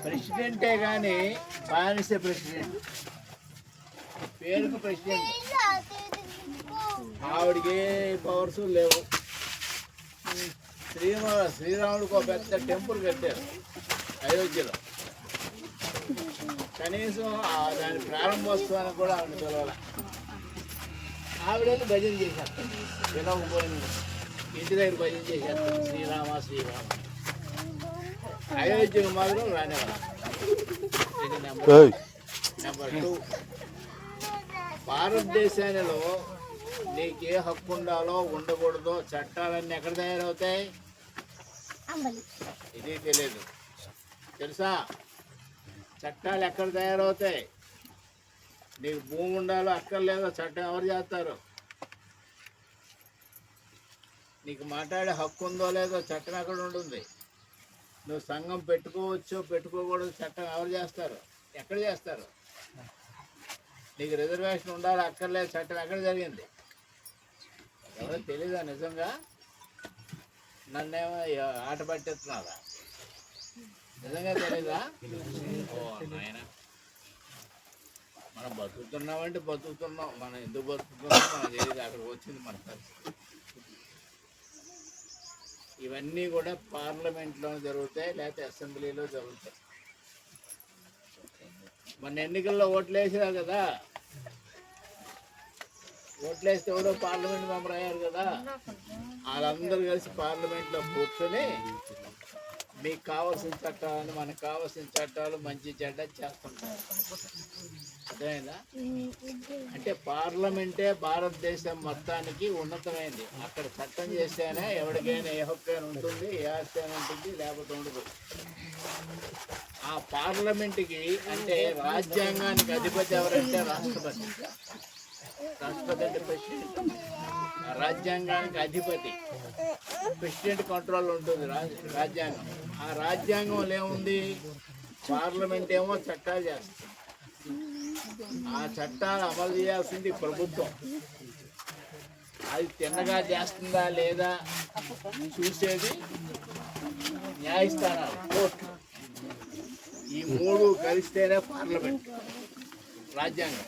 ప్రెసిడెంటే కానీ బానిస ప్రెసిడెంట్, పేరుకు ప్రెసిడెంట్. ఆవిడికి పవర్స్ లేవు. శ్రీరాముడికి ఒక పెద్ద టెంపుల్ కట్టారు అయోధ్యలో. కనీసం దాని ప్రారంభోత్సవానికి కూడా ఆవిడ పిలవాలి. ఆవిడని భజన చేసేస్తారు, పిలవకపోయిన ఇంటి దగ్గర భజన చేసేస్తారు, శ్రీరామ శ్రీరామ. అయోధ్యకు మాత్రం రానివ్వాలి. ఇది నెంబర్ 2. భారతదేశంలో నీకే హక్కు ఉండాలో ఉండకూడదో చట్టాలన్నీ ఎక్కడ తయారవుతాయి ఇది తెలియదు. తెలుసా? చట్టాలు ఎక్కడ తయారవుతాయి? నీకు భూమి ఉండాలో అక్కర్లేదో చట్టం ఎవరు చేస్తారు? నీకు మాట్లాడే హక్కు ఉందో లేదో చట్టం ఎక్కడ ఉంటుంది? నువ్వు సంఘం పెట్టుకోవచ్చు పెట్టుకోకూడదు చట్టం ఎవరు చేస్తారు? ఎక్కడ చేస్తారు? నీకు రిజర్వేషన్ ఉండాలి అక్కర్లేదు చట్టం ఎక్కడ జరిగింది? ఎవరో తెలీదా? నిజంగా నన్నేమో ఆట పట్టేస్తున్నారా? నిజంగా తెలీదా? ఓ నాయన, మనం బతుకుతున్నామంటే బతుకుతున్నాం. మనం ఎందుకు బతుకుతున్నాం మనకు తెలియదు. అక్కడికి వచ్చింది మన పరిస్థితి. ఇవన్నీ కూడా పార్లమెంట్లో జరుగుతాయి, లేకపోతే అసెంబ్లీలో జరుగుతాయి. మన ఎన్నికల్లో ఓట్లు వేసినా కదా, ఓట్లేస్తే ఎవరో పార్లమెంట్ మెంబర్ అయ్యారు కదా, వాళ్ళందరూ కలిసి పార్లమెంట్లో కూర్చొని మీకు కావాల్సిన చట్టాలని మనకు కావాల్సిన చట్టాలు మంచి చెడ్డ చేస్తుంటారు. అర్థమైందా? అంటే పార్లమెంటే భారతదేశం మొత్తానికి ఉన్నతమైంది. అక్కడ చట్టం చేస్తేనే ఎవరికైనా ఏ హక్కైనా ఉంటుంది, ఏ ఆస్తి అయినా ఉంటుంది, లేకపోతే ఉండదు. ఆ పార్లమెంట్కి అంటే రాజ్యాంగానికి అధిపతి ఎవరంటే రాష్ట్రపతి. రాష్ట్రపతి అంటే ప్రెసిడెంట్. రాజ్యాంగానికి అధిపతి ప్రెసిడెంట్ కంట్రోల్ ఉంటుంది రాజ్యాంగం. ఆ రాజ్యాంగంలో ఏముంది? పార్లమెంట్ ఏమో చట్టాలు చేస్తుంది. ఆ చట్టాలు అమలు చేయాల్సింది ప్రభుత్వం. అది తిన్నగా చేస్తుందా లేదా చూసేది న్యాయస్థానాలు, కోర్టు. ఈ 3 కలిస్తేనే పార్లమెంట్ రాజ్యాంగం.